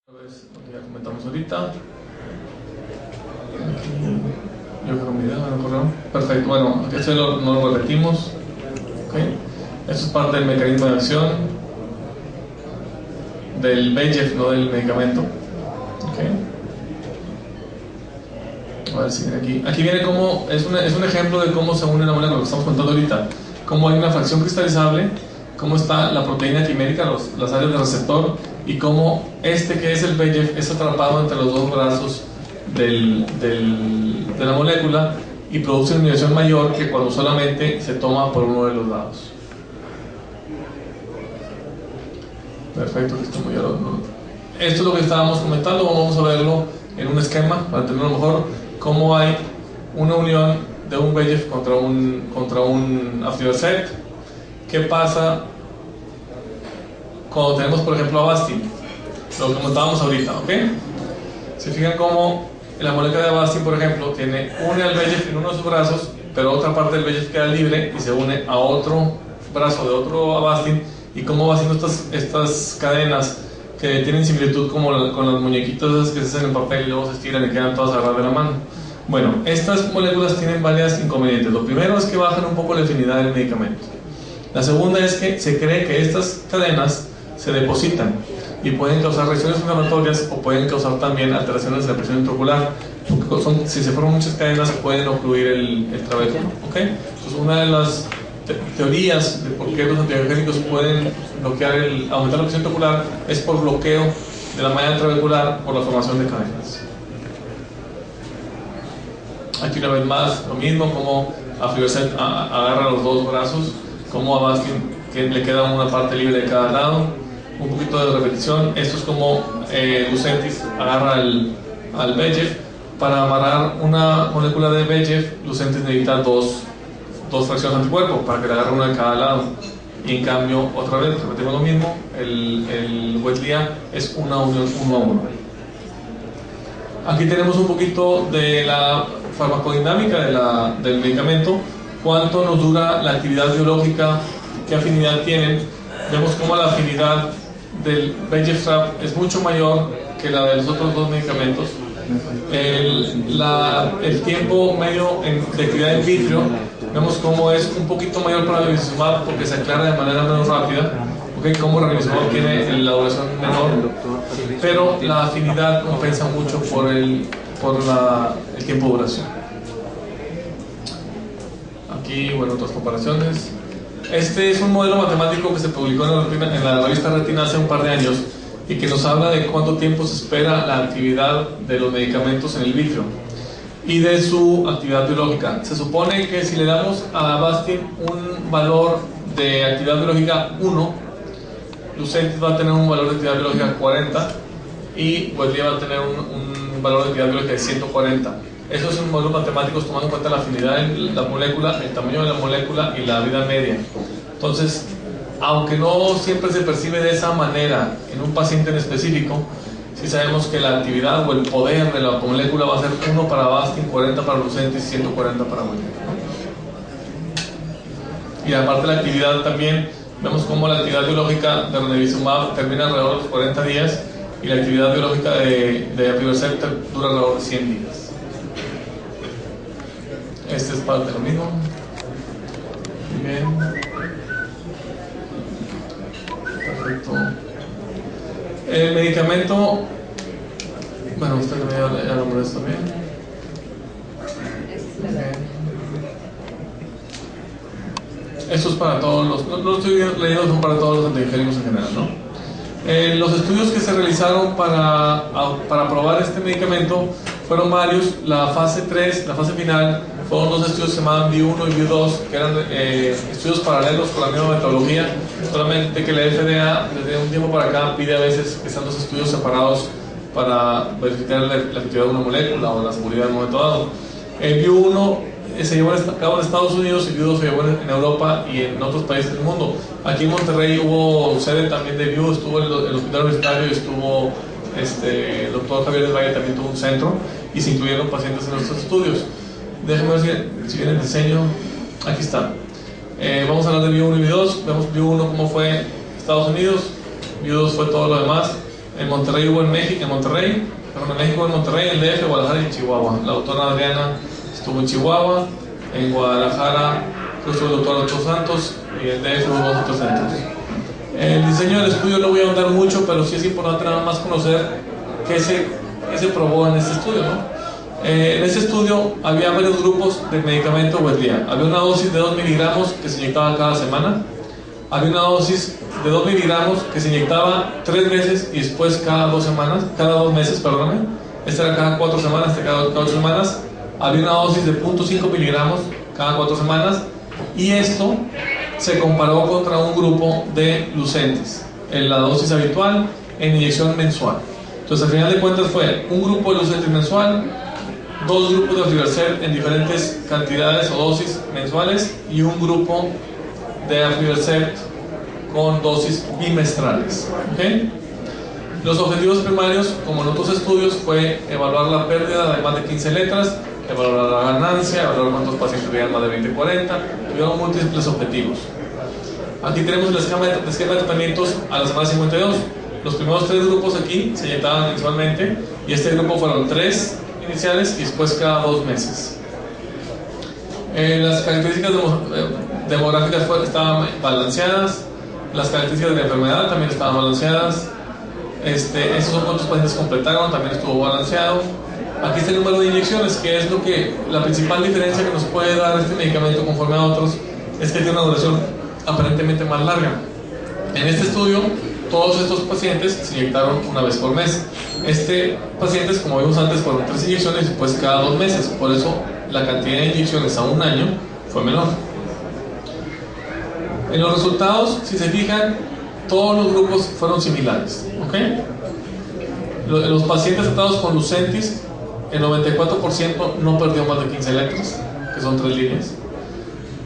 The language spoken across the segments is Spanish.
Pues, lo que ya comentamos ahorita. Yo creo que mi video no corrió. Perfecto, bueno, esto no lo repetimos. ¿Okay? Esto es parte del mecanismo de acción del VEGF, no del medicamento. ¿Okay? A ver si viene aquí. Aquí viene como, es un ejemplo de cómo se une la molécula, lo que estamos contando ahorita. Cómo hay una fracción cristalizable, cómo está la proteína quimérica, las áreas de receptor, y cómo este que es el VEGF es atrapado entre los dos brazos de la molécula y produce una inhibición mayor que cuando solamente se toma por uno de los lados. Perfecto, esto es lo que estábamos comentando. Vamos a verlo en un esquema para entenderlo mejor. Cómo hay una unión de un VEGF contra un aflibercept. ¿Qué pasa cuando tenemos, por ejemplo, Avastin? Lo que comentábamos ahorita, ¿ok? Se fijan cómo la molécula de Avastin, por ejemplo, une al VEGF en uno de sus brazos, pero otra parte del VEGF queda libre y se une a otro brazo de otro Avastin, y cómo va haciendo estas cadenas que tienen similitud como con las muñequitas esas que se hacen en papel y luego se estiran y quedan todas agarradas de la mano. Bueno, estas moléculas tienen varios inconvenientes. Lo primero es que bajan un poco la afinidad del medicamento. La segunda es que se cree que estas cadenas se depositan y pueden causar reacciones inflamatorias o pueden causar también alteraciones de la presión intraocular. Si se forman muchas cadenas pueden ocluir el trabéculo. ¿Okay? Entonces, una de las teorías de por qué los antiangénicos pueden aumentar la presión intraocular es por bloqueo de la malla trabecular por la formación de cadenas. Aquí una vez más lo mismo, como aflibercept agarra los dos brazos, como Avastin que le queda una parte libre de cada lado. Un poquito de repetición. Esto es como Lucentis agarra al VEGF. Para amarrar una molécula de VEGF, Lucentis necesita dos fracciones anticuerpo para que le agarre una de cada lado, y en cambio, otra vez repetimos lo mismo, el Wetlia es una unión 1 a 1. Aquí tenemos un poquito de la farmacodinámica del medicamento, cuánto nos dura la actividad biológica, qué afinidad tienen. Vemos cómo la afinidad del VEGF-TRAP es mucho mayor que la de los otros dos medicamentos. El tiempo medio de actividad in vitro, vemos cómo es un poquito mayor para el ranibizumab porque se aclara de manera menos rápida. ¿Okay? Como el ranibizumab tiene la duración menor, pero la afinidad compensa mucho por el tiempo de duración. Aquí, bueno, otras comparaciones. Este es un modelo matemático que se publicó en la revista Retina hace un par de años y que nos habla de cuánto tiempo se espera la actividad de los medicamentos en el vitro y de su actividad biológica. Se supone que si le damos a Avastin un valor de actividad biológica 1, Lucentis va a tener un valor de actividad biológica 40 y Wetlia va a tener un valor de actividad biológica de 140. Eso es un modelo matemático tomando en cuenta la afinidad de la molécula, el tamaño de la molécula y la vida media. Entonces, aunque no siempre se percibe de esa manera en un paciente en específico, sí sabemos que la actividad o el poder de la molécula va a ser 1 para Avastin, 40 para Lucentis y 140 para Wetlia. Y aparte de la actividad también, vemos cómo la actividad biológica de ranibizumab termina alrededor de los 40 días y la actividad biológica de aflibercept dura alrededor de 100 días. Este es parte de lo mismo. Bien. Perfecto. El medicamento, bueno, usted ya nombró esto bien. Esto es para todos los estoy leyendo, son para todos los antiangénicos en general, ¿no? Los estudios que se realizaron para probar este medicamento fueron varios. La fase 3, la fase final, fueron dos estudios que se llamaban VIEW1 y VIEW2, que eran estudios paralelos con la misma metodología, solamente que la FDA desde un tiempo para acá pide a veces que sean dos estudios separados para verificar la actividad de una molécula o la seguridad de un momento dado. El VIEW1 se llevó a cabo en Estados Unidos y el VIEW2 se llevó en Europa y en otros países del mundo. Aquí en Monterrey hubo sede también de VIEW, estuvo el Hospital Universitario y estuvo el doctor Javier del Valle, también tuvo un centro y se incluyeron pacientes en nuestros estudios. Déjenme ver si viene el diseño. Aquí está. Vamos a hablar de VIEW1 y VIEW2. Vemos VIEW1 cómo fue Estados Unidos, VIEW2 fue todo lo demás. En Monterrey hubo en México, en México, en Monterrey, en DF, Guadalajara y en Chihuahua. La doctora Adriana estuvo en Chihuahua, en Guadalajara estuvo el doctor Ocho Santos y en DF hubo 2 otros centros. El diseño del estudio no voy a ahondar mucho, pero sí es importante nada más conocer qué se probó en este estudio, ¿no? En este estudio había varios grupos de medicamento Wetlía. Había una dosis de 2 miligramos que se inyectaba cada semana. Había una dosis de 2 miligramos que se inyectaba 3 veces y después cada 2 meses, perdóname. Esta era cada 4 semanas, esta cada 8 semanas. Había una dosis de 0.5 miligramos cada 4 semanas. Y esto se comparó contra un grupo de Lucentis, en la dosis habitual, en inyección mensual. Entonces, al final de cuentas, fue un grupo de Lucentis mensual, 2 grupos de Aflibercept en diferentes cantidades o dosis mensuales y un grupo de Aflibercept con dosis bimestrales. ¿Okay? Los objetivos primarios, como en otros estudios, fue evaluar la pérdida de más de 15 letras, evaluar la ganancia, evaluar cuántos pacientes tenían más de 20-40, tuvieron múltiples objetivos. Aquí tenemos el esquema de tratamientos a la semana 52. Los primeros 3 grupos aquí se inyectaban mensualmente y este grupo fueron 3 iniciales y después cada 2 meses. Las características demográficas estaban balanceadas, las características de la enfermedad también estaban balanceadas. Esos son cuántos pacientes completaron, también estuvo balanceado. Aquí está el número de inyecciones, que es la principal diferencia que nos puede dar este medicamento conforme a otros, es que tiene una duración aparentemente más larga. En este estudio, todos estos pacientes se inyectaron una vez por mes. Pacientes, como vimos antes, fueron 3 inyecciones y después cada 2 meses. Por eso la cantidad de inyecciones a un año fue menor. En los resultados, si se fijan, todos los grupos fueron similares. ¿Okay? Los pacientes tratados con Lucentis, el 94% no perdió más de 15 letras, que son 3 líneas.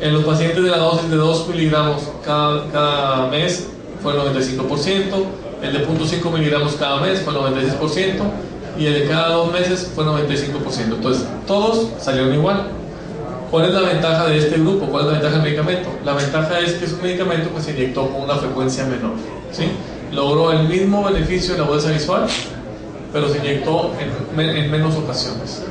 En los pacientes de la dosis de 2 miligramos cada mes fue el 95%, el de 0.5 miligramos cada mes fue el 96% y el de cada 2 meses fue el 95%. Entonces, todos salieron igual. ¿Cuál es la ventaja de este grupo? ¿Cuál es la ventaja del medicamento? La ventaja es que es un medicamento que se inyectó con una frecuencia menor, ¿sí? Logró el mismo beneficio en la bolsa visual, pero se inyectó en menos ocasiones.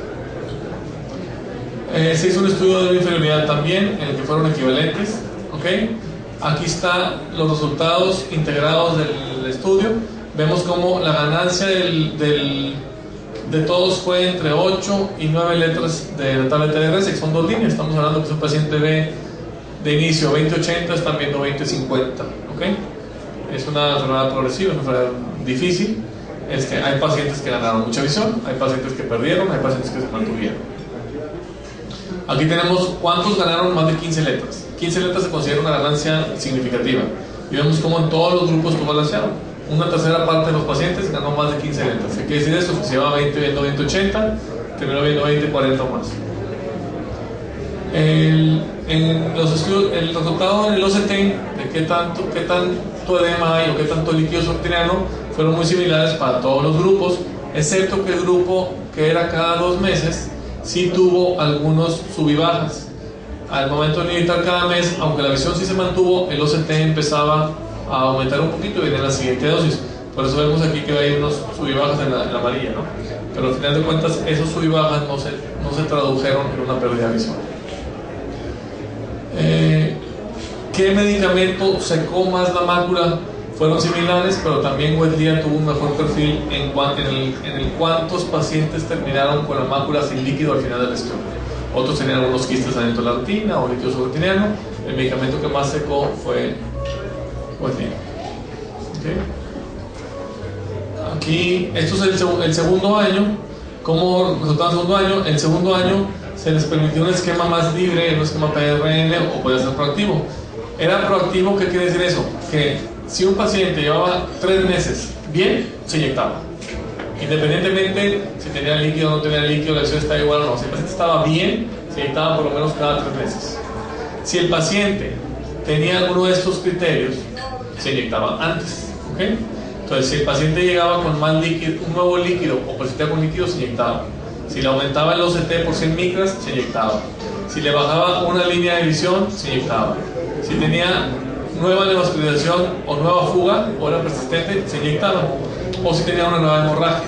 Se hizo un estudio de inferioridad también, en el que fueron equivalentes. ¿Okay? Aquí están los resultados integrados del estudio. Vemos como la ganancia de todos fue entre 8 y 9 letras de la tabla de TDRS, que son 2 líneas. Estamos hablando que si un paciente ve de inicio 20-80, están viendo 20-50. ¿Okay? Es una enfermedad progresiva, una enfermedad difícil. Hay pacientes que ganaron mucha visión, hay pacientes que perdieron, hay pacientes que se mantuvieron. Aquí tenemos cuántos ganaron más de 15 letras. 15 letras se considera una ganancia significativa. Y vemos cómo en todos los grupos estuvo balanceado. Una tercera parte de los pacientes ganó más de 15 letras. ¿Qué quiere decir eso? Que se llevaba 20 viendo 20-80, terminó viendo 20-40 o más. En los estudios, el resultado en el OCT de qué tanto edema hay o qué tanto líquido subcutáneo fueron muy similares para todos los grupos, excepto que el grupo que era cada 2 meses sí tuvo algunos sub y bajas. Al momento de inyectar cada mes, aunque la visión sí se mantuvo, el OCT empezaba a aumentar un poquito y viene la siguiente dosis. Por eso vemos aquí que hay unos sub y bajas en la amarilla, ¿no? Pero al final de cuentas, esos sub y bajas no se tradujeron en una pérdida visual. ¿Qué medicamento secó más la mácula? Fueron similares, pero también Wetlía tuvo un mejor perfil en el cuántos pacientes terminaron con la mácula sin líquido al final del estudio. Otros tenían algunos quistes adentro de la retina o líquido subretiniano. El medicamento que más secó fue Wetlía. ¿Okay? Aquí, esto es el segundo año. ¿Cómo resultaba el segundo año? El segundo año se les permitió un esquema más libre, un esquema PRN o podía ser proactivo. Era proactivo, ¿qué quiere decir eso? Que si un paciente llevaba 3 meses bien, se inyectaba. Independientemente si tenía líquido o no tenía líquido, la acción estaba igual o no. Si el paciente estaba bien, se inyectaba por lo menos cada 3 meses. Si el paciente tenía alguno de estos criterios, se inyectaba antes. ¿Okay? Entonces, si el paciente llegaba con más líquido, un nuevo líquido o persistía con líquido, se inyectaba. Si le aumentaba el OCT por 100 micras, se inyectaba. Si le bajaba una línea de visión, se inyectaba. Si tenía nueva neovascularización o nueva fuga o era persistente, se inyectaba. o si tenía una nueva hemorragia.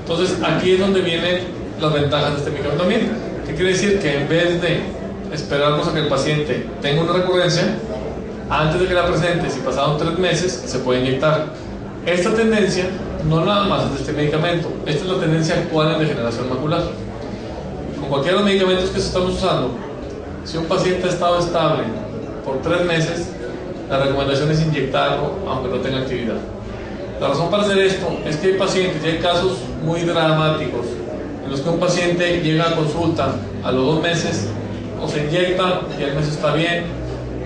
Entonces aquí es donde vienen las ventajas de este medicamento también. ¿Qué quiere decir? Que en vez de esperarnos a que el paciente tenga una recurrencia, antes de que la presente, si pasaron 3 meses, se puede inyectar. Esta tendencia no nada más es de este medicamento, esta es la tendencia actual en degeneración macular. Con cualquiera de los medicamentos que se están usando, si un paciente ha estado estable por 3 meses, la recomendación es inyectarlo aunque no tenga actividad. La razón para hacer esto es que hay pacientes y hay casos muy dramáticos en los que un paciente llega a consulta a los 2 meses o se inyecta y al mes está bien,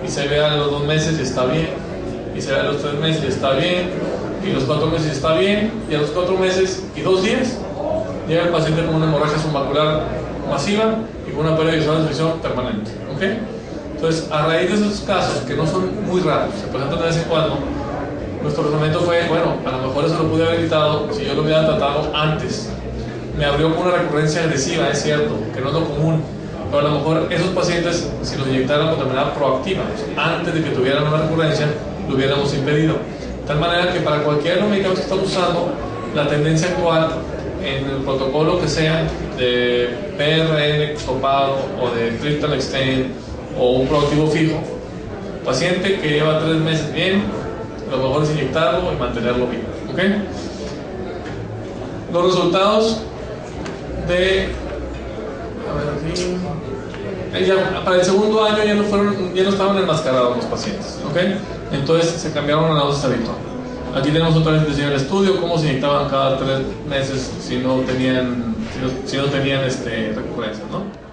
y se ve a los 2 meses y está bien, y se ve a los 3 meses y está bien, y los 4 meses está bien, y a los 4 meses y 2 días llega el paciente con una hemorragia submacular masiva y con una pérdida visual de visión permanente. ¿Okay? Entonces, a raíz de esos casos, que no son muy raros, se presentan de vez en cuando, nuestro razonamiento fue, bueno, a lo mejor eso lo pude haber evitado si yo lo hubiera tratado antes. Me abrió con una recurrencia agresiva, es cierto, que no es lo común, pero a lo mejor esos pacientes, si los inyectaran de manera proactiva, antes de que tuvieran una recurrencia, lo hubiéramos impedido. De tal manera que para cualquiera de los medicamentos que estamos usando, la tendencia actual en el protocolo que sea de PRN topado o de triptan extend o un proactivo fijo, paciente que lleva 3 meses bien, lo mejor es inyectarlo y mantenerlo vivo. ¿Okay? Los resultados de... A ver aquí... para el segundo año ya no estaban enmascarados los pacientes. ¿Okay? Entonces se cambiaron a la dosis habitual. Aquí tenemos otra vez el estudio, cómo se inyectaban cada 3 meses si no tenían recurrencias, ¿no?